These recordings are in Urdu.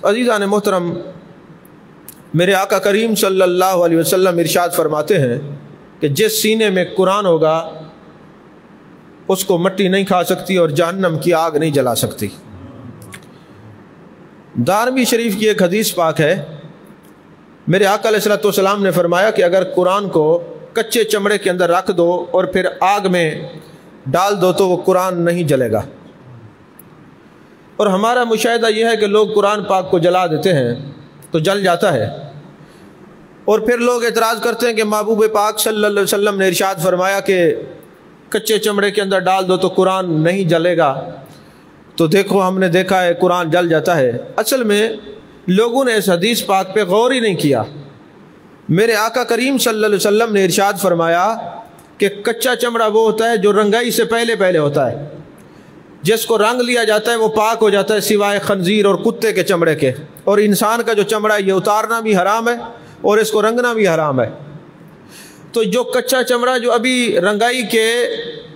تو عزیزان محترم، میرے آقا کریم صلی اللہ علیہ وسلم ارشاد فرماتے ہیں کہ جس سینے میں قرآن ہوگا اس کو مٹی نہیں کھا سکتی اور جہنم کی آگ نہیں جلا سکتی۔ دارمی شریف کی ایک حدیث پاک ہے، میرے آقا علیہ السلام نے فرمایا کہ اگر قرآن کو کچے چمڑے کے اندر رکھ دو اور پھر آگ میں ڈال دو تو وہ قرآن نہیں جلے گا۔ اور ہمارا مشاہدہ یہ ہے کہ لوگ قرآن پاک کو جلا دیتے ہیں تو جل جاتا ہے، اور پھر لوگ اعتراض کرتے ہیں کہ محبوب پاک صلی اللہ علیہ وسلم نے ارشاد فرمایا کہ کچے چمڑے کے اندر ڈال دو تو قرآن نہیں جلے گا، تو دیکھو ہم نے دیکھا ہے قرآن جل جاتا ہے۔ اصل میں لوگوں نے اس حدیث پاک پہ غور ہی نہیں کیا۔ میرے آقا کریم صلی اللہ علیہ وسلم نے ارشاد فرمایا کہ کچا چمڑا وہ ہوتا ہے جو رنگائی سے پہلے ہوتا ہے، جس کو رنگ لیا جاتا ہے وہ پاک ہو جاتا ہے سوائے خنزیر اور کتے کے چمڑے کے، اور انسان کا جو چمڑا ہے یہ اتارنا بھی حرام ہے اور اس کو رنگنا بھی حرام ہے۔ تو جو کچا چمڑا جو ابھی رنگائی کے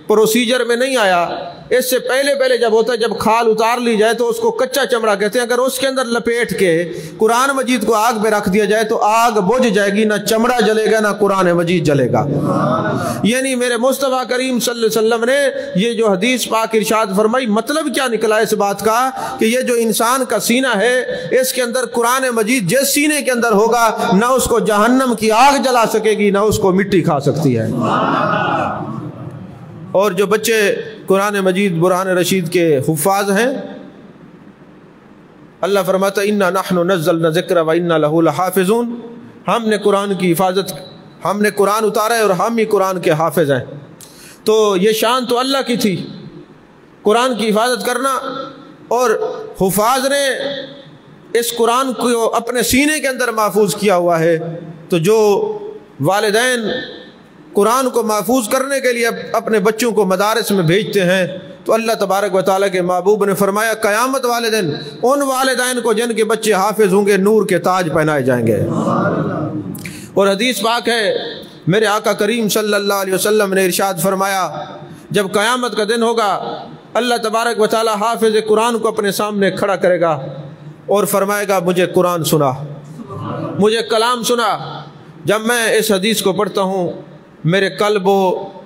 پروسیجر میں نہیں آیا، اس سے پہلے جب ہوتا ہے، جب کھال اتار لی جائے تو اس کو کچا چمڑا کہتے ہیں۔ اگر اس کے اندر لپیٹ کے قرآن مجید کو آگ پہ رکھ دیا جائے تو آگ بجھ جائے گی، نہ چمڑا جلے گا نہ قرآن مجید جلے گا۔ یعنی میرے مصطفیٰ کریم صلی اللہ علیہ وسلم نے یہ جو حدیث پاک ارشاد فرمائی، مطلب کیا نکلا اس بات کا کہ یہ جو انسان کا سینہ ہے اس کے اندر قرآن مجید جس سینے کے اندر ہوگا نہ اس کو جہنم کی آگ جلا سکے گی نہ اس کو مٹی کھا سکتی ہے۔ اور جو بچے قرآن مجید برہان رشید کے حفاظ ہیں، اللہ فرماتا ہے اِنَّا نَحْنُ نَزَّلْنَا الذِّكْرَ وَإِنَّا لَهُ لَحَافِظُونَ، ہم نے قرآن کی حفاظت، ہم نے قرآن اتارا ہے اور ہم ہی قرآن کے حافظ ہیں۔ تو یہ شان تو اللہ کی تھی، قرآن کی حفاظت کرنا، اور حفاظ نے اس قرآن کو اپنے سینے کے اندر محفوظ کیا ہوا ہے۔ تو جو والدین قرآن کو محفوظ کرنے کے لیے اپنے بچوں کو مدارس میں بھیجتے ہیں تو اللہ تبارک و تعالیٰ کے محبوب نے فرمایا قیامت والے دن ان والدین کو جن کے بچے حافظ ہوں گے نور کے تاج پہنائے جائیں گے۔ اور حدیث پاک ہے، میرے آقا کریم صلی اللہ علیہ وسلم نے ارشاد فرمایا جب قیامت کا دن ہوگا اللہ تبارک و تعالیٰ حافظ قرآن کو اپنے سامنے کھڑا کرے گا اور فرمائے گا مجھے قرآن سنا، مجھے کلام سنا۔ جب میں اس حدیث کو پڑھتا ہوں میرے قلب و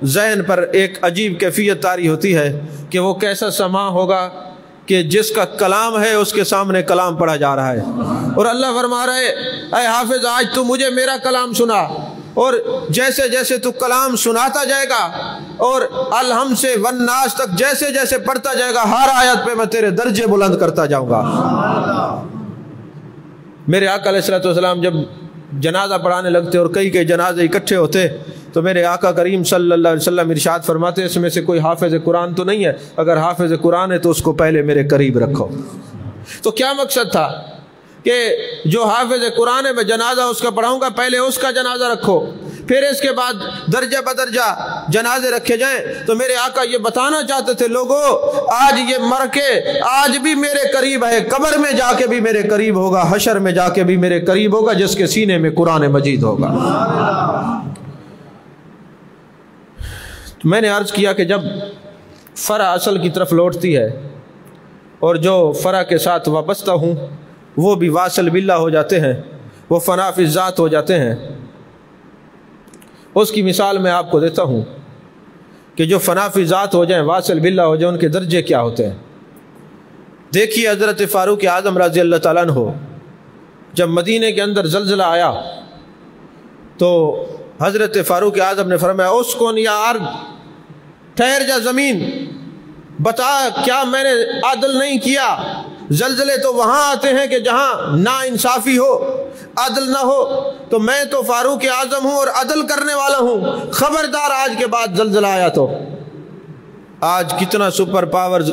ذہن پر ایک عجیب کیفیت طاری ہوتی ہے کہ وہ کیسا سماع ہوگا کہ جس کا کلام ہے اس کے سامنے کلام پڑھا جا رہا ہے، اور اللہ فرما رہا ہے اے حافظ آج تو مجھے میرا کلام سنا، اور جیسے جیسے تو کلام سناتا جائے گا اور الحم سے والناس تک جیسے جیسے پڑھتا جائے گا ہر آیت پہ میں تیرے درجے بلند کرتا جاؤں گا۔ میرے آقا علیہ السلام جب جنازہ پڑھانے لگتے اور کئی جنازے اکٹھے ہوتے تو میرے آقا کریم صلی اللہ علیہ وسلم ارشاد فرماتے اس میں سے کوئی حافظ قرآن تو نہیں ہے، اگر حافظ قرآن ہے تو اس کو پہلے میرے قریب رکھو۔ تو کیا مقصد تھا کہ جو حافظ قرآن ہے میں جنازہ اس کا پڑھاؤں گا، پہلے اس کا جنازہ رکھو، پھر اس کے بعد درجہ بدرجہ جنازے رکھے جائیں۔ تو میرے آقا یہ بتانا چاہتے تھے لوگوں آج یہ مر کے آج بھی میرے قریب ہے، قبر میں جا کے بھی میرے قریب ہوگا، حشر میں جا کے بھی میرے قریب ہوگا جس کے سینے میں قرآن مجید ہوگا۔ میں نے عرض کیا کہ جب فرع اصل کی طرف لوٹتی ہے اور جو فرع کے ساتھ وابستہ ہوں وہ بھی واصل باللہ ہو جاتے ہیں، وہ فنا فی الذات ہو جاتے ہیں۔ اس کی مثال میں آپ کو دیتا ہوں کہ جو فنا فی ذات ہو جائیں، واصل باللہ ہو جائیں، ان کے درجے کیا ہوتے ہیں۔ دیکھیے حضرت فاروق اعظم رضی اللہ تعالیٰ عنہ جب مدینے کے اندر زلزلہ آیا تو حضرت فاروق اعظم نے فرمایا اسکن یا ارض، ٹھہر جا زمین، بتا کیا میں نے عدل نہیں کیا؟ زلزلے تو وہاں آتے ہیں کہ جہاں نا انصافی ہو، عدل نہ ہو، تو میں تو فاروق اعظم ہوں اور عدل کرنے والا ہوں، خبردار آج کے بعد زلزلہ آیا تو۔ آج کتنا سپر پاورز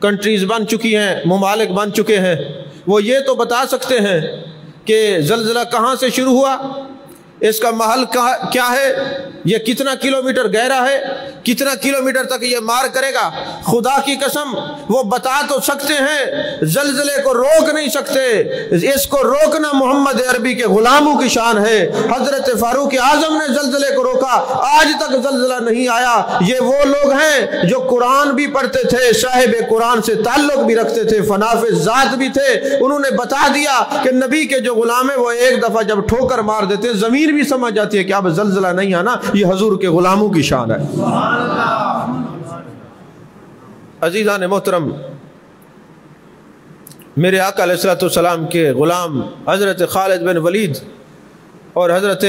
کنٹریز بن چکی ہیں، ممالک بن چکے ہیں، وہ یہ تو بتا سکتے ہیں کہ زلزلہ کہاں سے شروع ہوا، اس کا محل کیا ہے، یہ کتنا کلومیٹر گہرا ہے، کتنا کلومیٹر تک یہ مار کرے گا؟ خدا کی قسم وہ بتا تو سکتے ہیں، زلزلے کو روک نہیں سکتے، اس کو روکنا محمد عربی کے غلاموں کی شان ہے۔ حضرت فاروق اعظم نے زلزلے کو روکا، آج تک زلزلہ نہیں آیا۔ یہ وہ لوگ ہیں جو قرآن بھی پڑھتے تھے، صاحب قرآن سے تعلق بھی رکھتے تھے، فناف ذات بھی تھے، انہوں نے بتا دیا کہ نبی کے جو غلام ہیں وہ ایک دفعہ جب ٹھوکر مار دیتے زمین بھی سمجھ جاتی ہے کہ اب زلزلہ نہیں آنا، یہ حضور کے غلاموں کی شان ہے۔ عزیزان محترم، میرے آقا علیہ الصلوۃ والسلام کے غلام حضرت خالد بن ولید اور حضرت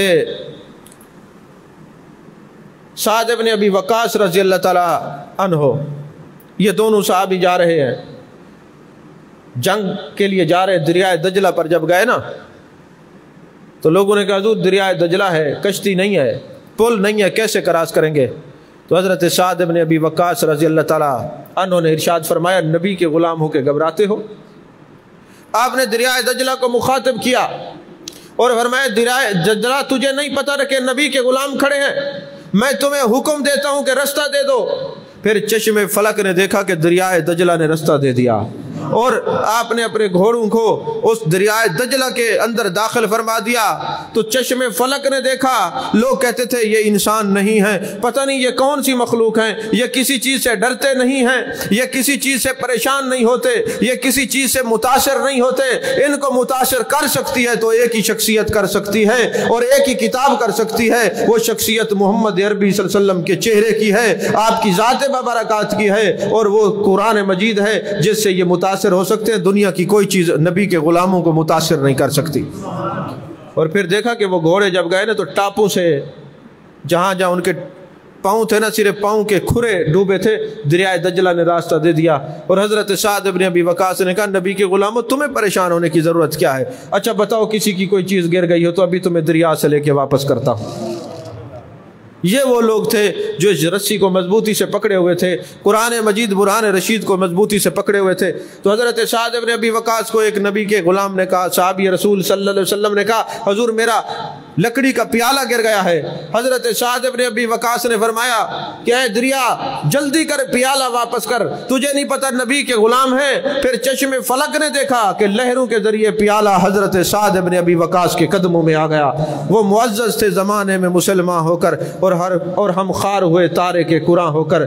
سعد بن ابی وقاص رضی اللہ تعالی عنہ، یہ دونوں صحابی جا رہے ہیں، جنگ کے لیے جا رہے، دریائے دجلہ پر جب گئے نا تو لوگوں نے کہا حضور دریائے دجلہ ہے، کشتی نہیں ہے، پل نہیں ہے، کیسے کراس کریں گے؟ تو حضرت سعد بن ابی وقاص رضی اللہ تعالیٰ عنہ نے ارشاد فرمایا، نبی کے غلام ہو کے گھبراتے ہو؟ آپ نے دریائے دجلہ کو مخاطب کیا اور فرمایا، دریائے دجلہ تجھے نہیں پتہ کہ نبی کے غلام کھڑے ہیں، میں تمہیں حکم دیتا ہوں کہ رستہ دے دو۔ پھر چشم فلک نے دیکھا کہ دریائے دجلہ نے رستہ دے دیا، اور آپ نے اپنے گھوڑوں کو اس دریائے دجلہ کے اندر داخل فرما دیا۔ تو چشم فلک نے دیکھا، لوگ کہتے تھے یہ انسان نہیں ہے، پتہ نہیں یہ کون سی مخلوق ہیں، یہ کسی چیز سے ڈرتے نہیں ہیں، یہ کسی چیز سے پریشان نہیں ہوتے، یہ کسی چیز سے متاثر نہیں ہوتے، ان کو متاثر کر سکتی ہے تو ایک ہی شخصیت کر سکتی ہے اور ایک ہی کتاب کر سکتی ہے، وہ شخصیت محمد عربی صلی اللہ علیہ وسلم کے چہرے کی ہے، آپ کی ذات مبارکات کی ہے، اور وہ قرآن مجید ہے جس سے یہ متاثر ہو سکتے ہیں۔ دنیا کی کوئی چیز نبی کے غلاموں کو متاثر نہیں کر سکتی۔ اور پھر دیکھا کہ وہ گھوڑے جب گئے نا تو ٹاپوں سے جہاں جہاں ان کے پاؤں تھے نا، صرف پاؤں کے کھرے ڈوبے تھے، دریائے دجلہ نے راستہ دے دیا۔ اور حضرت سعد بن ابی وقاص نے کہا، نبی کے غلاموں تمہیں پریشان ہونے کی ضرورت کیا ہے؟ اچھا بتاؤ کسی کی کوئی چیز گر گئی ہو تو ابھی تمہیں دریا سے لے کے واپس کرتا ہوں۔ یہ وہ لوگ تھے جو اس رسی کو مضبوطی سے پکڑے ہوئے تھے، قرآن مجید برہان رشید کو مضبوطی سے پکڑے ہوئے تھے۔ تو حضرت سعد بن ابی وقاص کو ایک نبی کے غلام نے کہا، صحابی رسول صلی اللہ علیہ وسلم نے کہا، حضور میرا لکڑی کا پیالہ گر گیا ہے۔ حضرت سعد بن ابی وقاص نے فرمایا کہ اے دریا جلدی کر پیالہ واپس کر، تجھے نہیں پتہ نبی کے غلام ہیں؟ پھر چشم فلک نے دیکھا کہ لہروں کے ذریعے پیالہ حضرت سعد بن ابی وقاص کے قدموں میں آ گیا۔ وہ معزز تھے زمانے میں مسلمان ہو کر اور ہم خار ہوئے تارے کے قرآن ہو کر۔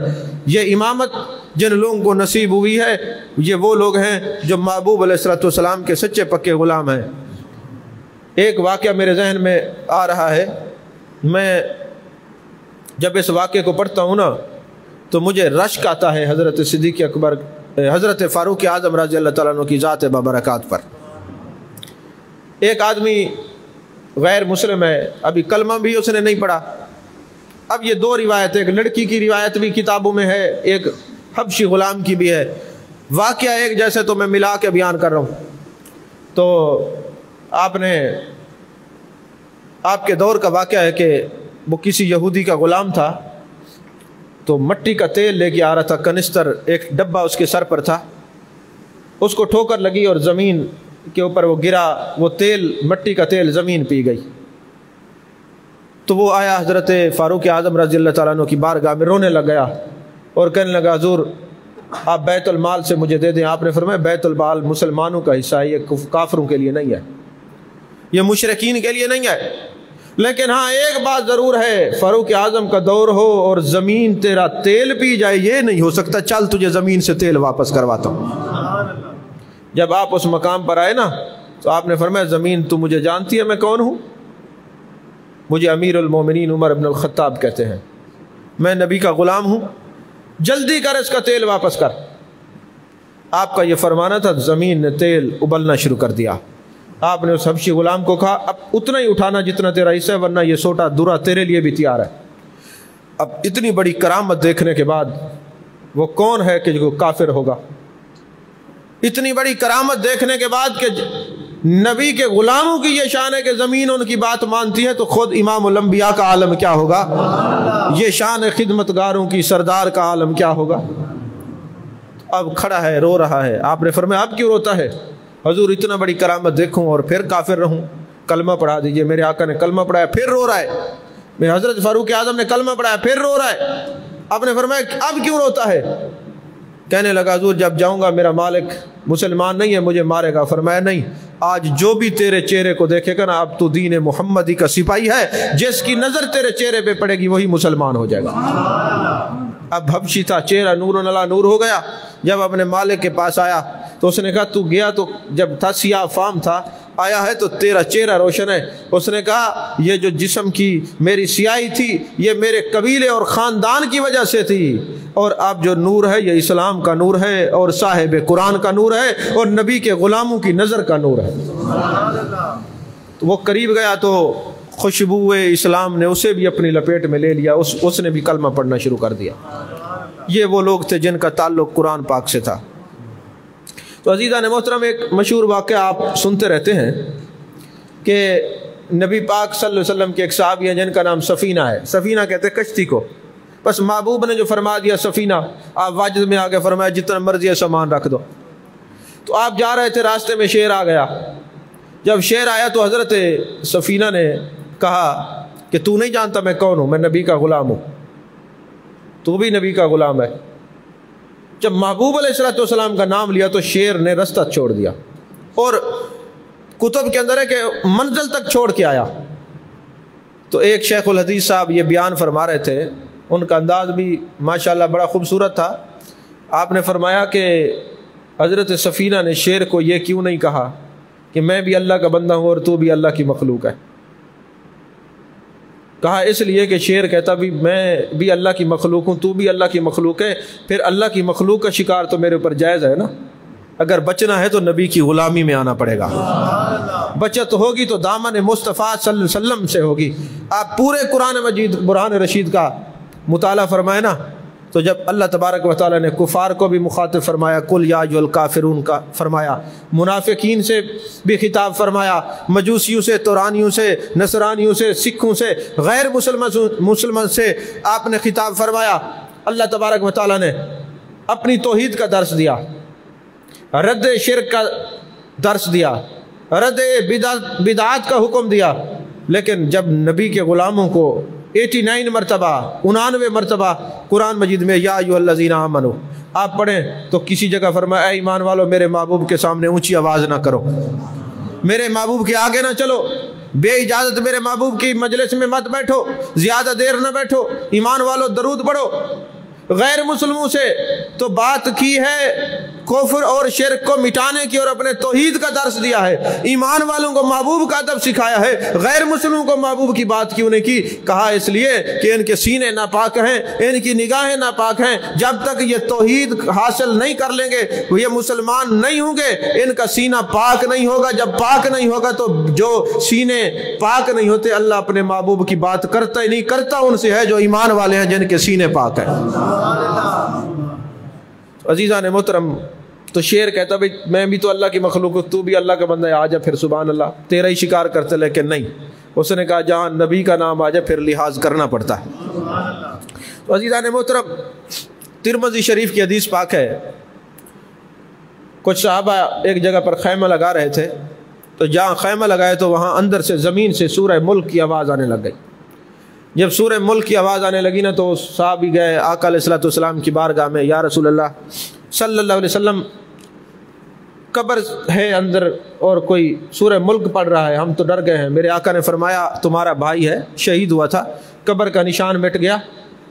یہ امامت جن لوگوں کو نصیب ہوئی ہے یہ وہ لوگ ہیں جو محبوب علیہ الصلوۃ والسلام کے سچے پکے غلام ہیں۔ ایک واقعہ میرے ذہن میں آ رہا ہے، میں جب اس واقعے کو پڑھتا ہوں نا تو مجھے رشک آتا ہے حضرت صدیق اکبر، حضرت فاروق اعظم رضی اللہ تعالیٰ عنہ کی ذات بابرکات پر۔ ایک آدمی غیر مسلم ہے، ابھی کلمہ بھی اس نے نہیں پڑھا۔ اب یہ دو روایت، ایک لڑکی کی روایت بھی کتابوں میں ہے، ایک حبشی غلام کی بھی ہے، واقعہ ایک جیسے تو میں ملا کے بیان کر رہا ہوں۔ تو آپ کے دور کا واقعہ ہے کہ وہ کسی یہودی کا غلام تھا، تو مٹی کا تیل لے کے آ رہا تھا، کنستر ایک ڈبہ اس کے سر پر تھا، اس کو ٹھوکر لگی اور زمین کے اوپر وہ گرا، وہ تیل، مٹی کا تیل زمین پی گئی۔ تو وہ آیا حضرت فاروق اعظم رضی اللہ تعالیٰ عنہ کی بارگاہ میں، رونے لگ گیا اور کہنے لگا، حضور آپ بیت المال سے مجھے دے دیں۔ آپ نے فرمایا بیت المال مسلمانوں کا حصہ ہے، یہ کافروں کے لیے نہیں ہے، یہ مشرکین کے لیے نہیں ہے۔ لیکن ہاں ایک بات ضرور ہے، فاروق اعظم کا دور ہو اور زمین تیرا تیل پی جائے یہ نہیں ہو سکتا، چل تجھے زمین سے تیل واپس کرواتا ہوں۔ جب آپ اس مقام پر آئے نا تو آپ نے فرمایا، زمین تو مجھے جانتی ہے میں کون ہوں؟ مجھے امیر المومنین عمر بن الخطاب کہتے ہیں، میں نبی کا غلام ہوں، جلدی کر اس کا تیل واپس کر۔ آپ کا یہ فرمانا تھا، زمین نے تیل ابلنا شروع کر دیا۔ آپ نے اس حبشی غلام کو کہا، اب اتنا ہی اٹھانا جتنا تیرا حصہ ہے، ورنہ یہ سوٹا درا تیرے لیے بھی تیار ہے۔ اب اتنی بڑی کرامت دیکھنے کے بعد وہ کون ہے کہ جو کافر ہوگا؟ اتنی بڑی کرامت دیکھنے کے بعد کہ نبی کے غلاموں کی یہ شان ہے کہ زمین ان کی بات مانتی ہے، تو خود امام الانبیاء کا عالم کیا ہوگا؟ یہ شان خدمتگاروں کی سردار کا عالم کیا ہوگا؟ اب کھڑا ہے، رو رہا ہے۔ آپ نے فرمایا اب کیوں روتا ہے؟ حضور اتنا بڑی کرامت دیکھوں اور پھر کافر رہوں، کلمہ پڑھا دیجئے۔ میرے آقا نے کلمہ پڑھایا، پھر رو رہا ہے۔ میں حضرت فاروق اعظم نے کلمہ پڑھایا پھر رو رہا ہے. آپ نے فرمایا اب کیوں روتا ہے؟ کہنے لگا حضور جب جاؤں گا میرا مالک مسلمان نہیں ہے مجھے مارے گا. فرمایا نہیں، آج جو بھی تیرے چہرے کو دیکھے گا نا اب تو دین محمدی کا سپاہی ہے، جس کی نظر تیرے چہرے پہ پڑے گی وہی مسلمان ہو جائے گا. اب حبشی تھا، چہرہ نور نلا نور ہو گیا. جب اپنے مالک کے پاس آیا تو اس نے کہا تو گیا تو جب تھا سیاہ فام تھا، آیا ہے تو تیرا چہرہ روشن ہے. اس نے کہا یہ جو جسم کی میری سیاہی تھی یہ میرے قبیلے اور خاندان کی وجہ سے تھی، اور اب جو نور ہے یہ اسلام کا نور ہے اور صاحب قرآن کا نور ہے اور نبی کے غلاموں کی نظر کا نور ہے. تو وہ قریب گیا تو خوشبو اسلام نے اسے بھی اپنی لپیٹ میں لے لیا، اس نے بھی کلمہ پڑھنا شروع کر دیا. یہ وہ لوگ تھے جن کا تعلق قرآن پاک سے تھا. تو عزیزان محترم ایک مشہور واقعہ آپ سنتے رہتے ہیں کہ نبی پاک صلی اللہ علیہ وسلم کے ایک صحابی ہیں جن کا نام سفینہ ہے. سفینہ کہتے ہیں کشتی کو. بس محبوب نے جو فرما دیا سفینہ، آپ واجد میں آگے فرمایا جتنا مرضی ہے سامان رکھ دو. تو آپ جا رہے تھے، راستے میں شیر آ گیا. جب شیر آیا تو حضرت سفینہ نے کہا کہ تو نہیں جانتا میں کون ہوں؟ میں نبی کا غلام ہوں، تو بھی نبی کا غلام ہے. جب محبوب علیہ السلام کا نام لیا تو شیر نے رستہ چھوڑ دیا، اور کتب کے اندر ہے کہ منزل تک چھوڑ کے آیا. تو ایک شیخ الحدیث صاحب یہ بیان فرما رہے تھے، ان کا انداز بھی ماشاءاللہ بڑا خوبصورت تھا. آپ نے فرمایا کہ حضرت سفینہ نے شیر کو یہ کیوں نہیں کہا کہ میں بھی اللہ کا بندہ ہوں اور تو بھی اللہ کی مخلوق ہے؟ کہا اس لیے کہ شیر کہتا بھی میں بھی اللہ کی مخلوق ہوں، تو بھی اللہ کی مخلوق ہے، پھر اللہ کی مخلوق کا شکار تو میرے اوپر جائز ہے نا. اگر بچنا ہے تو نبی کی غلامی میں آنا پڑے گا. بچت ہوگی تو دامن مصطفیٰ صلی اللہ علیہ وسلم سے ہوگی. آپ پورے قرآن مجید برہان رشید کا مطالعہ فرمائے نا، تو جب اللہ تبارک و تعالیٰ نے کفار کو بھی مخاطب فرمایا کل یا ایھا الکافرون کا فرمایا، منافقین سے بھی خطاب فرمایا، مجوسیوں سے، تورانیوں سے، نصرانیوں سے، سکھوں سے، غیر مسلمان سے آپ نے خطاب فرمایا. اللہ تبارک و تعالیٰ نے اپنی توحید کا درس دیا، رد شرک کا درس دیا، رد بدعات کا حکم دیا. لیکن جب نبی کے غلاموں کو 89 مرتبہ 99 مرتبہ قرآن مجید میں یا ایھا الذین آمنو آپ پڑھیں تو کسی جگہ فرمایا اے ایمان والو میرے محبوب کے سامنے اونچی آواز نہ کرو، میرے محبوب کے آگے نہ چلو، بے اجازت میرے محبوب کی مجلس میں مت بیٹھو، زیادہ دیر نہ بیٹھو، ایمان والو درود پڑھو. غیر مسلموں سے تو بات کی ہے کفر اور شرک کو مٹانے کی اور اپنے توحید کا درس دیا ہے. ایمان والوں کو محبوب کا ادب سکھایا ہے، غیر مسلموں کو محبوب کی بات کیوں نہیں کی؟ کہا اس لیے کہ ان کے سینے ناپاک ہیں، ان کی نگاہیں ناپاک ہیں. جب تک یہ توحید حاصل نہیں کر لیں گے یہ مسلمان نہیں ہوں گے. ان کا سینہ پاک نہیں ہوگا. جب پاک نہیں ہوگا تو جو سینے پاک نہیں ہوتے اللہ اپنے محبوب کی بات کرتا ہی نہیں. کرتا ان سے ہے جو ایمان والے ہیں جن کے سینے پاک ہیں. عزیزان محترم تو شیر کہتا بھئی میں بھی تو اللہ کی مخلوق ہوں، تو بھی اللہ کا بندہ ہے، آ جا پھر سبحان اللہ تیرا ہی شکار کرتے. لیکن نہیں، اس نے کہا جہاں نبی کا نام آ جائے پھر لحاظ کرنا پڑتا ہے. تو عزیزان محترم ترمذی شریف کی حدیث پاک ہے، کچھ صحابہ ایک جگہ پر خیمہ لگا رہے تھے، تو جہاں خیمہ لگائے تو وہاں اندر سے زمین سے سورہ ملک کی آواز آنے لگ گئی. جب سورہ ملک کی آواز آنے لگی نا تو صحابی گئے آقا علیہ السلام کی بارگاہ میں، یا رسول اللہ صلی اللہ علیہ وسلم قبر ہے اندر اور کوئی سورہ ملک پڑھ رہا ہے، ہم تو ڈر گئے ہیں. میرے آقا نے فرمایا تمہارا بھائی ہے، شہید ہوا تھا، قبر کا نشان مٹ گیا،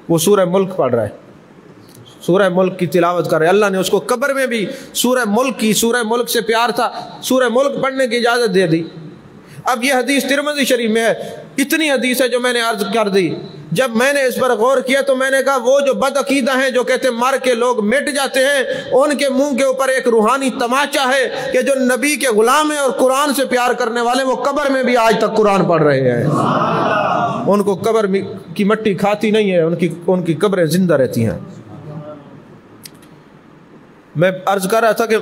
وہ سورہ ملک پڑھ رہا ہے، سورہ ملک کی تلاوت کر رہے. اللہ نے اس کو قبر میں بھی سورہ ملک کی، سورہ ملک سے پیار تھا، سورہ ملک پڑھنے کی اجازت دے دی. اب یہ حدیث ترمذی شریف میں ہے. اتنی حدیث ہے جو میں نے عرض کر دی. جب میں نے اس پر غور کیا تو میں نے کہا وہ جو بد عقیدہ ہیں جو کہتے ہیں مر کے لوگ مٹ جاتے ہیں، ان کے منہ کے اوپر ایک روحانی تماچا ہے کہ جو نبی کے غلام ہیں اور قرآن سے پیار کرنے والے وہ قبر میں بھی آج تک قرآن پڑھ رہے ہیں. ان کو قبر کی مٹی کھاتی نہیں ہے، ان کی قبریں زندہ رہتی ہیں. میں عرض کر رہا تھا کہ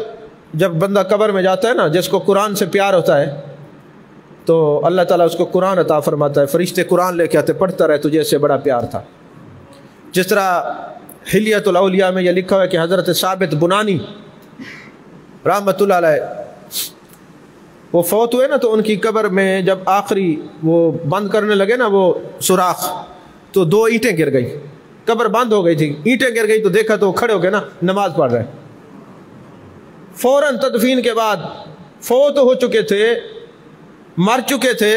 جب بندہ قبر میں جاتا ہے نا، جس کو قرآن سے پیار ہوتا ہے تو اللہ تعالیٰ اس کو قرآن عطا فرماتا ہے. فرشتے قرآن لے کے آتے، پڑھتا رہے تجھے اس سے بڑا پیار تھا. جس طرح حلیۃ الاولیاء میں یہ لکھا ہوا ہے کہ حضرت ثابت بنانی رحمۃ اللہ علیہ وہ فوت ہوئے نا تو ان کی قبر میں جب آخری وہ بند کرنے لگے نا وہ سوراخ، تو 2 اینٹیں گر گئی، قبر بند ہو گئی تھی، اینٹیں گر گئی تو دیکھا تو کھڑے ہو گئے نا نماز پڑھ رہے. فوراً تدفین کے بعد فوت ہو چکے تھے، مر چکے تھے،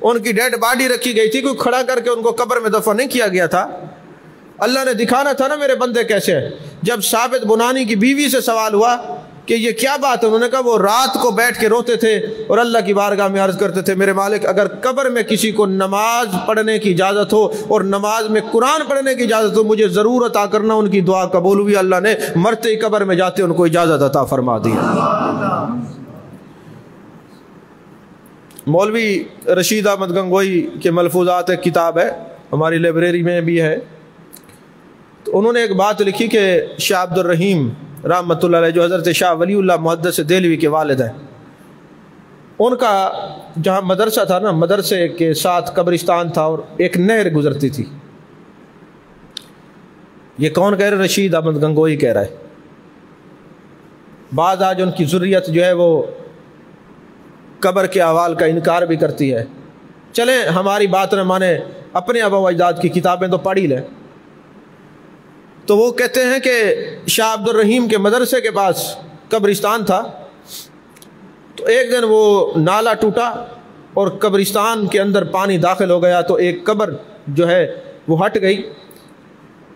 ان کی ڈیڈ باڈی رکھی گئی تھی، کوئی کھڑا کر کے ان کو قبر میں دفن نہیں کیا گیا تھا. اللہ نے دکھانا تھا نا میرے بندے کیسے ہیں. جب ثابت بنانی کی بیوی سے سوال ہوا کہ یہ کیا بات ہے، انہوں نے کہا وہ رات کو بیٹھ کے روتے تھے اور اللہ کی بارگاہ میں عرض کرتے تھے میرے مالک اگر قبر میں کسی کو نماز پڑھنے کی اجازت ہو اور نماز میں قرآن پڑھنے کی اجازت ہو مجھے ضرور عطا کرنا. ان کی دعا قبول ہوئی، اللہ نے مرتے ہی قبر میں جاتے ان کو اجازت عطا فرما دی. مولوی رشید احمد گنگوئی کے ملفوظات ایک کتاب ہے، ہماری لائبریری میں بھی ہے. تو انہوں نے ایک بات لکھی کہ شاہ عبد الرحیم رحمۃ اللہ علیہ جو حضرت شاہ ولی اللہ محدث دہلوی کے والد ہیں، ان کا جہاں مدرسہ تھا نا، مدرسے کے ساتھ قبرستان تھا اور ایک نہر گزرتی تھی. یہ کون کہہ رہے؟ رشید احمد گنگوئی کہہ رہا ہے. بعض آج ان کی ذریت جو ہے وہ قبر کے احوال کا انکار بھی کرتی ہے. چلیں ہماری بات نہ مانے، اپنے آبا و اجداد کی کتابیں تو پڑھ ہی لیں. تو وہ کہتے ہیں کہ شاہ عبد الرحیم کے مدرسے کے پاس قبرستان تھا، تو ایک دن وہ نالا ٹوٹا اور قبرستان کے اندر پانی داخل ہو گیا، تو ایک قبر جو ہے وہ ہٹ گئی،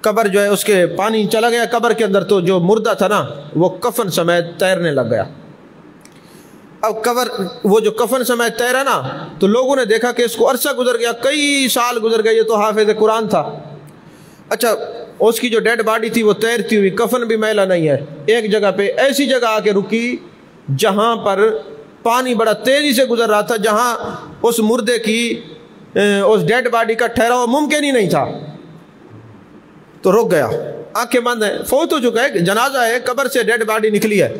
قبر جو ہے اس کے پانی چلا گیا قبر کے اندر، تو جو مردہ تھا نا وہ کفن سمیت تیرنے لگ گیا. اب قبر وہ جو کفن سمیت تیرا نا تو لوگوں نے دیکھا کہ اس کو عرصہ گزر گیا، کئی سال گزر گئے، یہ تو حافظ قرآن تھا. اچھا اس کی جو ڈیڈ باڈی تھی وہ تیرتی ہوئی، کفن بھی میلا نہیں ہے، ایک جگہ پہ ایسی جگہ آ کے رکی جہاں پر پانی بڑا تیزی سے گزر رہا تھا، جہاں اس مردے کی اس ڈیڈ باڈی کا ٹھہراؤ ممکن ہی نہیں تھا. تو رک گیا، آنکھیں بند ہیں، فوت ہو چکا ہے، جنازہ ہے، قبر سے ڈیڈ باڈی نکلی ہے.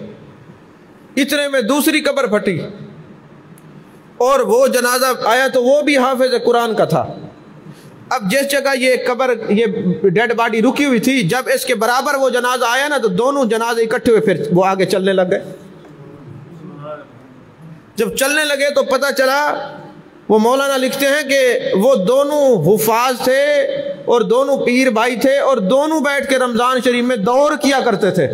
اتنے میں دوسری قبر پھٹی اور وہ جنازہ آیا تو وہ بھی حافظ قرآن کا تھا. اب جس جگہ یہ قبر یہ ڈیڈ باڈی رکی ہوئی تھی، جب اس کے برابر وہ جنازہ آیا نا تو دونوں جنازے اکٹھے ہوئے، پھر وہ آگے چلنے لگ گئے. جب چلنے لگے تو پتہ چلا، وہ مولانا لکھتے ہیں کہ وہ دونوں حفاظ تھے اور دونوں پیر بھائی تھے اور دونوں بیٹھ کے رمضان شریف میں دور کیا کرتے تھے.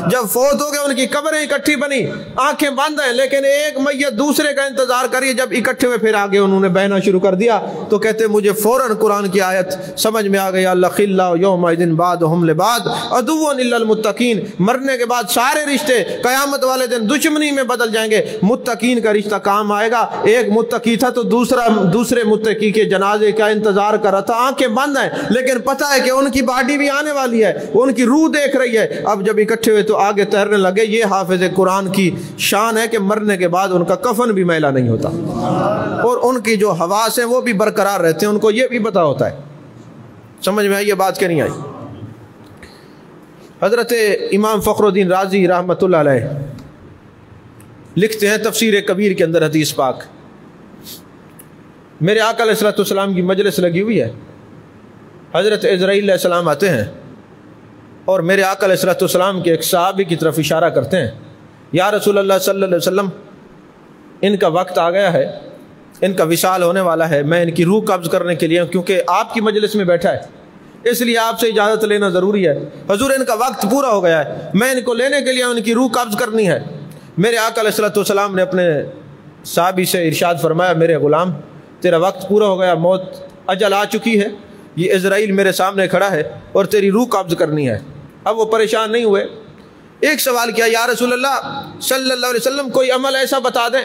جب فوت ہو گئے ان کی قبریں اکٹھی بنی، آنکھیں بند ہیں، لیکن ایک میت دوسرے کا انتظار کریے. جب اکٹھے ہوئے پھر آگے انہوں نے بہنا شروع کر دیا تو کہتے مجھے فوراً قرآن کی آیت سمجھ میں آ گئی، اللہ خلا یومئذ بعضهم لبعض عدو الا المتقین. مرنے کے بعد سارے رشتے قیامت والے دن دشمنی میں بدل جائیں گے، متقین کا رشتہ کام آئے گا. ایک متقی تھا تو دوسرے متقی کے جنازے کا انتظار کر رہا تھا، آنکھیں بند ہیں لیکن پتہ ہے کہ ان کی باڈی بھی آنے والی ہے، ان کی روح دیکھ رہی ہے. اب جب اکٹھے ہوئے تو آگے تیرنے لگے. یہ حافظ قرآن کی شان ہے کہ مرنے کے بعد ان کا کفن بھی میلا نہیں ہوتا اور ان کی جو حواس ہیں وہ بھی برقرار رہتے ہیں، ان کو یہ بھی پتہ ہوتا ہے. سمجھ میں آئی یہ بات کہ نہیں آئی؟ حضرت امام فخر الدین رازی رحمۃ اللہ علیہ لکھتے ہیں تفسیر کبیر کے اندر حدیث پاک، میرے آقا علیہ الصلوۃ والسلام کی مجلس لگی ہوئی ہے، حضرت عزرائیل علیہ السلام آتے ہیں اور میرے آقا علیہ الصلوۃ والسلام کے ایک صحابی کی طرف اشارہ کرتے ہیں، یا رسول اللہ صلی اللہ علیہ وسلم ان کا وقت آ گیا ہے، ان کا وصال ہونے والا ہے، میں ان کی روح قبض کرنے کے لیے، کیونکہ آپ کی مجلس میں بیٹھا ہے اس لیے آپ سے اجازت لینا ضروری ہے. حضور ان کا وقت پورا ہو گیا ہے، میں ان کو لینے کے لیے ان کی روح قبض کرنی ہے. میرے آقا علیہ الصلوۃ والسلام نے اپنے صحابی سے ارشاد فرمایا، میرے غلام تیرا وقت پورا ہو گیا، موت اجل آ چکی ہے، یہ عزرائیل میرے سامنے کھڑا ہے اور تیری روح قبض کرنی ہے. اب وہ پریشان نہیں ہوئے. ایک سوال کیا، یا رسول اللہ صلی اللہ علیہ وسلم کوئی عمل ایسا بتا دیں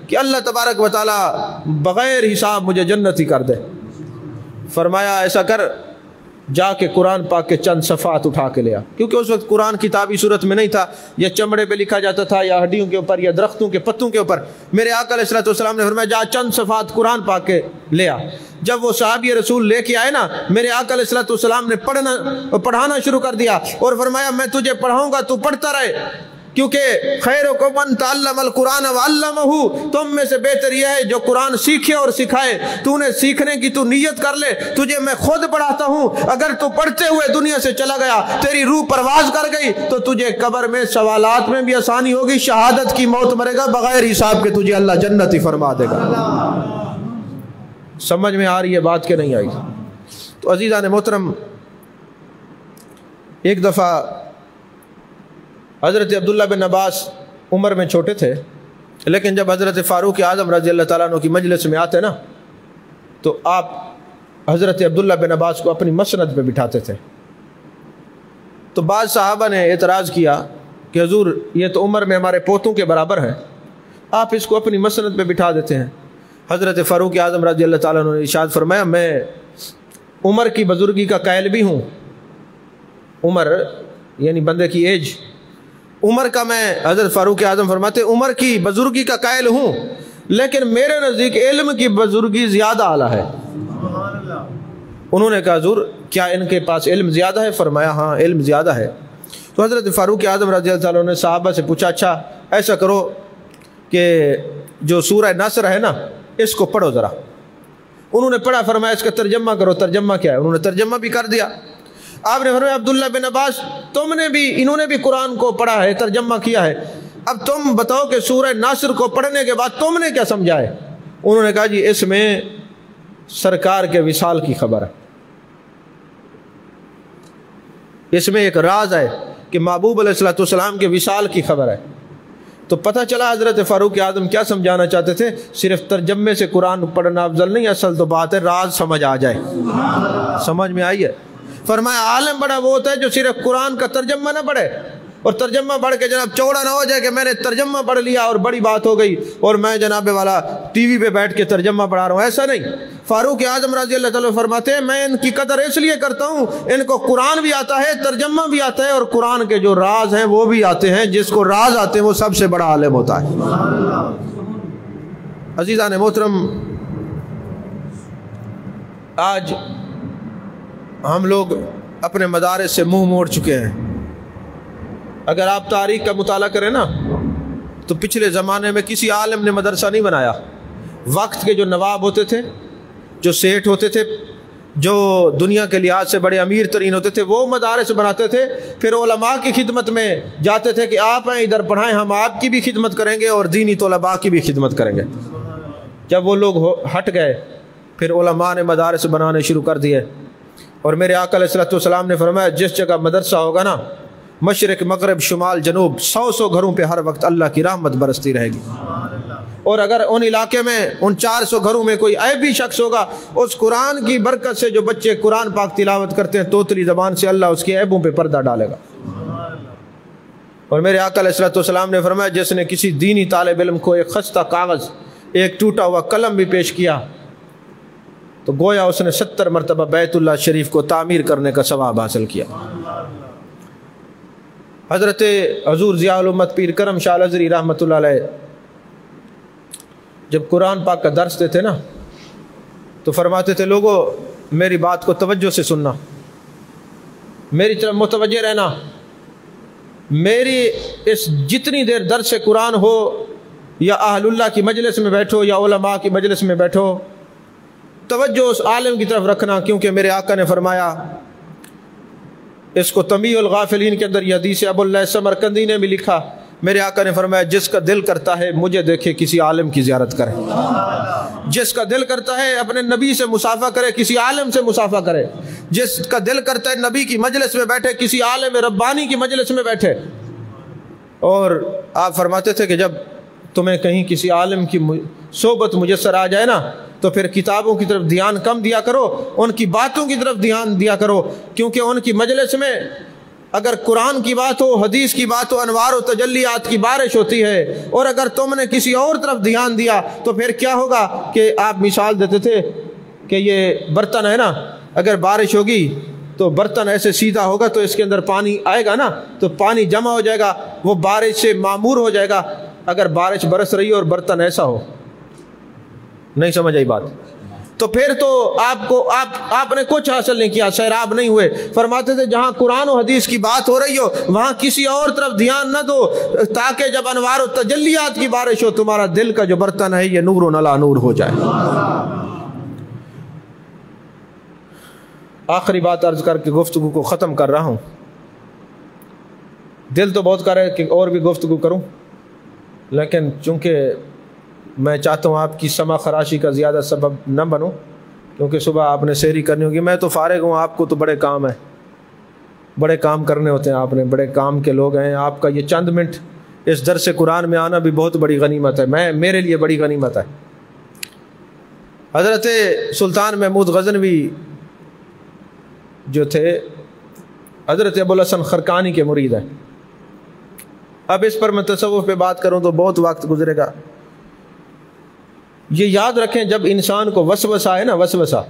کہ اللہ تبارک و تعالی بغیر حساب مجھے جنتی کر دے. فرمایا ایسا کر، جا کے قرآن پاک کے چند صفحات اٹھا کے لیا، کیونکہ اس وقت قرآن کتابی صورت میں نہیں تھا، یا چمڑے پہ لکھا جاتا تھا یا ہڈیوں کے اوپر یا درختوں کے پتوں کے اوپر. میرے آقا علیہ الصلوۃ والسلام نے فرمایا جا چند صفحات قرآن پاک کے لیا. جب وہ صحابی رسول لے کے آئے نا، میرے آقا علیہ الصلوۃ والسلام نے پڑھانا شروع کر دیا اور فرمایا میں تجھے پڑھاؤں گا، تو پڑھتا رہے، کیونکہ خیرکم من تعلم القرآن وعلمہ، تم میں سے بہتر یہ ہے جو قرآن سیکھے اور سکھائے۔ تو نے سیکھنے کی تو نیت کر لے، تجھے میں خود پڑھاتا ہوں، اگر تو پڑھتے ہوئے دنیا سے چلا گیا، تیری روح پرواز کر گئی، تو تجھے قبر میں سوالات میں بھی آسانی ہوگی، شہادت کی موت مرے گا بغیر حساب کے، تجھے اللہ جنت ہی فرما دے گا۔ سمجھ میں آ رہی ہے بات کہ نہیں آئی؟ تو عزیزان محترم، ایک دفعہ حضرت عبداللہ بن عباس عمر میں چھوٹے تھے، لیکن جب حضرت فاروق اعظم رضی اللہ تعالیٰ عنہ کی مجلس میں آتے نا تو آپ حضرت عبداللہ بن عباس کو اپنی مسند پہ بٹھاتے تھے۔ تو بعض صحابہ نے اعتراض کیا کہ حضور یہ تو عمر میں ہمارے پوتوں کے برابر ہے، آپ اس کو اپنی مسند پہ بٹھا دیتے ہیں۔ حضرت فاروق اعظم رضی اللہ تعالیٰ عنہ نے ارشاد فرمایا، میں عمر کی بزرگی کا قائل بھی ہوں، عمر یعنی بندے کی ایج، عمر کا میں، حضرت فاروق اعظم فرماتے عمر کی بزرگی کا قائل ہوں، لیکن میرے نزدیک علم کی بزرگی زیادہ اعلیٰ ہے۔ انہوں نے کہا حضور کیا ان کے پاس علم زیادہ ہے؟ فرمایا ہاں علم زیادہ ہے۔ تو حضرت فاروق اعظم رضی اللہ عنہ نے صحابہ سے پوچھا اچھا ایسا کرو کہ جو سورہ نصر ہے نا اس کو پڑھو ذرا۔ انہوں نے پڑھا، فرمایا اس کا ترجمہ کرو۔ ترجمہ کیا ہے؟ انہوں نے ترجمہ بھی کر دیا۔ آپ نے فرمایا عبداللہ بن عباس انہوں نے بھی قرآن کو پڑھا ہے، ترجمہ کیا ہے، اب تم بتاؤ کہ سورہ ناصر کو پڑھنے کے بعد تم نے کیا سمجھا ہے؟ انہوں نے کہا جی اس میں سرکار کے وصال کی خبر ہے، اس میں ایک راز ہے کہ محبوب علیہ السلام کے وصال کی خبر ہے۔ تو پتہ چلا حضرت فاروق اعظم کیا سمجھانا چاہتے تھے، صرف ترجمے سے قرآن پڑھنا افضل نہیں، اصل تو بات ہے راز سمجھ آ جائے۔ سمجھ میں آئی ہے؟ فرمایا عالم بڑا وہ ہوتا ہے جو صرف قرآن کا ترجمہ نہ پڑھے، اور ترجمہ پڑھ کے جناب چوڑا نہ ہو جائے کہ میں نے ترجمہ پڑھ لیا اور بڑی بات ہو گئی اور میں جناب والا ٹی وی پہ بیٹھ کے ترجمہ پڑھا رہا ہوں، ایسا نہیں۔ فاروق اعظم رضی اللہ تعالیٰ فرماتے ہیں میں ان کی قدر اس لیے کرتا ہوں، ان کو قرآن بھی آتا ہے، ترجمہ بھی آتا ہے، اور قرآن کے جو راز ہیں وہ بھی آتے ہیں، جس کو راز آتے ہیں وہ سب سے بڑا عالم ہوتا ہے۔ عزیزان محترم، آج ہم لوگ اپنے مدارس سے منہ موڑ چکے ہیں۔ اگر آپ تاریخ کا مطالعہ کریں نا تو پچھلے زمانے میں کسی عالم نے مدرسہ نہیں بنایا، وقت کے جو نواب ہوتے تھے، جو سیٹھ ہوتے تھے، جو دنیا کے لحاظ سے بڑے امیر ترین ہوتے تھے، وہ مدارس بناتے تھے، پھر علماء کی خدمت میں جاتے تھے کہ آپ ہیں ادھر پڑھائیں، ہم آپ کی بھی خدمت کریں گے اور دینی طلباء کی بھی خدمت کریں گے۔ جب وہ لوگ ہٹ گئے پھر علماء نے مدارس بنانے شروع کر دیے، اور میرے آقا علیہ الصلوۃ والسلام نے فرمایا جس جگہ مدرسہ ہوگا نا، مشرق مغرب شمال جنوب 100 گھروں پہ ہر وقت اللہ کی رحمت برستی رہے گی، اور اگر ان علاقے میں ان 400 گھروں میں کوئی عیبی شخص ہوگا، اس قرآن کی برکت سے جو بچے قرآن پاک تلاوت کرتے ہیں توتلی زبان سے، اللہ اس کے عیبوں پہ پردہ ڈالے گا۔ اور میرے آقا علیہ الصلوۃ والسلام نے فرمایا جس نے کسی دینی طالب علم کو ایک خستہ کاغذ، ایک ٹوٹا ہوا قلم بھی پیش کیا تو گویا اس نے 70 مرتبہ بیت اللہ شریف کو تعمیر کرنے کا ثواب حاصل کیا۔ حضرت حضور ضیاء الامت پیر کرم شاہ الازہری رحمۃ اللہ علیہ جب قرآن پاک کا درس دیتے نا تو فرماتے تھے لوگوں میری بات کو توجہ سے سننا، میری طرف متوجہ رہنا، میری اس جتنی دیر درس قرآن ہو یا اہل اللہ کی مجلس میں بیٹھو یا علماء کی مجلس میں بیٹھو، توجہ اس عالم کی طرف رکھنا، کیونکہ میرے آقا نے فرمایا، اس کو تنبیہ الغافلین کے اندر یہ حدیث ابو اللہ سمرقندی نے بھی لکھا، میرے آقا نے فرمایا جس کا دل کرتا ہے مجھے دیکھے کسی عالم کی زیارت کرے، جس کا دل کرتا ہے اپنے نبی سے مصافحہ کرے کسی عالم سے مصافحہ کرے، جس کا دل کرتا ہے نبی کی مجلس میں بیٹھے کسی عالم ربانی کی مجلس میں بیٹھے۔ اور آپ فرماتے تھے کہ جب تمہیں کہیں کسی عالم کی صحبت میسر آ جائے نا تو پھر کتابوں کی طرف دھیان کم دیا کرو، ان کی باتوں کی طرف دھیان دیا کرو، کیونکہ ان کی مجلس میں اگر قرآن کی بات ہو، حدیث کی بات ہو، انوار و تجلیات کی بارش ہوتی ہے، اور اگر تم نے کسی اور طرف دھیان دیا تو پھر کیا ہوگا کہ آپ مثال دیتے تھے کہ یہ برتن ہے نا، اگر بارش ہوگی تو برتن ایسے سیدھا ہوگا تو اس کے اندر پانی آئے گا نا، تو پانی جمع ہو جائے گا، وہ بارش سے معمور ہو جائے گا۔ اگر بارش برس رہی ہے اور برتن ایسا ہو، نہیں سمجھ آئی بات، تو پھر تو آپ نے کچھ حاصل نہیں کیا، سیراب نہیں ہوئے۔ فرماتے تھے جہاں قرآن و حدیث کی بات ہو رہی ہو وہاں کسی اور طرف دھیان نہ دو، تاکہ جب انوار و تجلیات کی بارش ہو تمہارا دل کا جو برتن ہے یہ نور و نلا نور ہو جائے۔ آخری بات عرض کر کے گفتگو کو ختم کر رہا ہوں۔ دل تو بہت کرے کہ اور بھی گفتگو کروں، لیکن چونکہ میں چاہتا ہوں آپ کی سمع خراشی کا زیادہ سبب نہ بنوں، کیونکہ صبح آپ نے سحری کرنی ہوگی، میں تو فارغ ہوں، آپ کو تو بڑے کام ہیں، بڑے کام کرنے ہوتے ہیں، آپ نے بڑے کام کے لوگ ہیں۔ آپ کا یہ چند منٹ اس درس قرآن میں آنا بھی بہت بڑی غنیمت ہے، میرے لیے بڑی غنیمت ہے۔ حضرت سلطان محمود غزنوی جو تھے حضرت ابوالحسن خرقانی کے مرید ہیں۔ اب اس پر میں تصوف پہ بات کروں تو بہت وقت گزرے گا۔ یہ یاد رکھیں جب انسان کو وسوسہ ہے نا، وسوسہ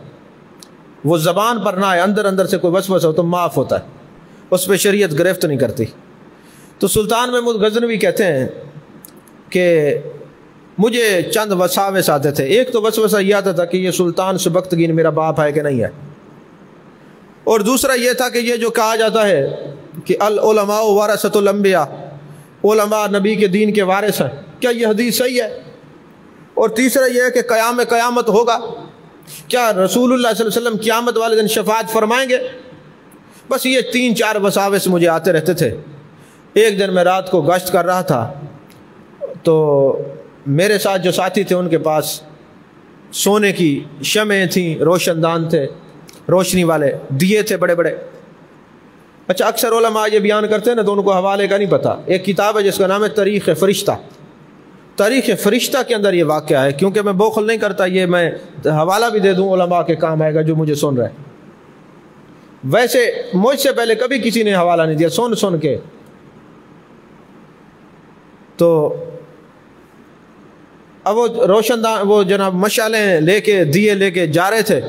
وہ زبان پر نہ آئے، اندر سے کوئی وسوسہ ہو تو معاف ہوتا ہے، اس پہ شریعت گرفت نہیں کرتی۔ تو سلطان محمود غزنوی کہتے ہیں کہ مجھے چند وساوس آتے تھے۔ ایک تو وسوسہ یہ آتا تھا کہ یہ سلطان سبکتگین میرا باپ ہے کہ نہیں ہے، اور دوسرا یہ تھا کہ یہ جو کہا جاتا ہے کہ العلماء ورثۃ الانبیاء، علماء نبی کے دین کے وارث ہیں، کیا یہ حدیث صحیح ہے؟ اور تیسرا یہ ہے کہ قیامت ہوگا، کیا رسول اللہ صلی اللہ علیہ وسلم قیامت والے دن شفاعت فرمائیں گے؟ بس یہ 3-4 وساوس مجھے آتے رہتے تھے۔ ایک دن میں رات کو گشت کر رہا تھا تو میرے ساتھ جو ساتھی تھے ان کے پاس سونے کی شمعیں تھیں، روشن دان تھے، روشنی والے دیے تھے بڑے بڑے۔ اچھا اکثر علماء یہ بیان کرتے ہیں نا تو ان کو حوالے کا نہیں پتہ۔ ایک کتاب ہے جس کا نام ہے تاریخ فرشتہ۔ تاریخ فرشتہ کے اندر یہ واقعہ ہے، کیونکہ میں بخل نہیں کرتا، یہ میں حوالہ بھی دے دوں علماء کے کام آئے گا جو مجھے سن رہے ہیں۔ ویسے مجھ سے پہلے کبھی کسی نے حوالہ نہیں دیا، سن کے۔ تو اب وہ روشن دان وہ جناب مشعلیں لے کے دیے لے کے جا رہے تھے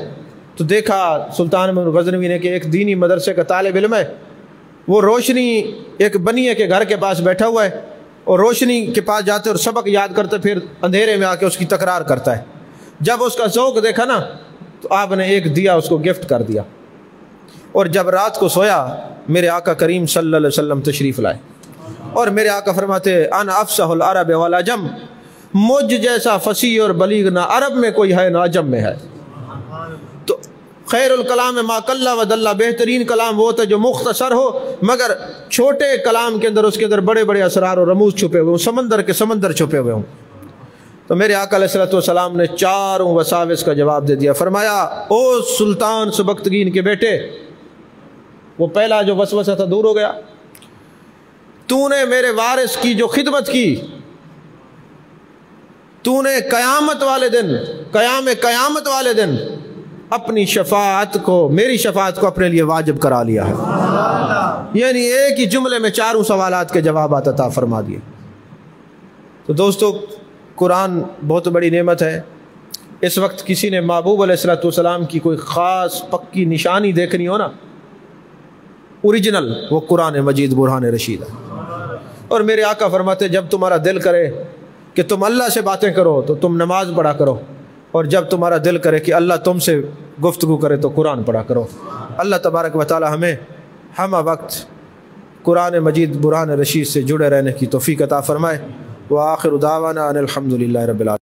تو دیکھا سلطان محمود غزنوی نے کہ ایک دینی مدرسے کا طالب علم ہے، وہ روشنی ایک بنیے کے گھر کے پاس بیٹھا ہوا ہے، اور روشنی کے پاس جاتے اور سبق یاد کرتے پھر اندھیرے میں آ کے اس کی تکرار کرتا ہے۔ جب اس کا ذوق دیکھا نا تو آپ نے ایک دیا اس کو گفٹ کر دیا، اور جب رات کو سویا میرے آقا کریم صلی اللہ علیہ وسلم تشریف لائے، اور میرے آقا فرماتے انا افصح العرب والعجم، مجھ جیسا فصیح اور بلیغ نہ عرب میں کوئی ہے نہ عجم میں ہے۔ تو خیر الکلام ما قل و دل، بہترین کلام وہ ہوتا ہے جو مختصر ہو مگر چھوٹے کلام کے اندر اس کے اندر بڑے بڑے اسرار اور رموز چھپے ہوئے ہوں، سمندر کے سمندر چھپے ہوئے ہوں۔ تو میرے آقا علیہ الصلوۃ والسلام نے 4 وساوس کا جواب دے دیا۔ فرمایا او سلطان سبکتگین کے بیٹے، وہ پہلا جو وسوسہ تھا دور ہو گیا۔ تو نے میرے وارث کی جو خدمت کی، تو نے قیامت والے دن اپنی شفاعت کو، میری شفاعت کو اپنے لیے واجب کرا لیا ہے۔ یعنی ایک ہی جملے میں 4 سوالات کے جوابات عطا فرما دیے۔ تو دوستو قرآن بہت بڑی نعمت ہے۔ اس وقت کسی نے محبوب علیہ الصلوۃ والسلام کی کوئی خاص پکی نشانی دیکھنی ہو نا، اوریجنل وہ قرآن مجید برہان رشید ہے۔ اور میرے آقا فرماتے جب تمہارا دل کرے کہ تم اللہ سے باتیں کرو تو تم نماز پڑھا کرو، اور جب تمہارا دل کرے کہ اللہ تم سے گفتگو کرے تو قرآن پڑھا کرو۔ اللہ تبارک و تعالی ہمیں ہم وقت قرآن مجید برہان رشید سے جڑے رہنے کی توفیق عطا فرمائے۔ وآخر دعوانا ان الحمد للہ رب العالمین۔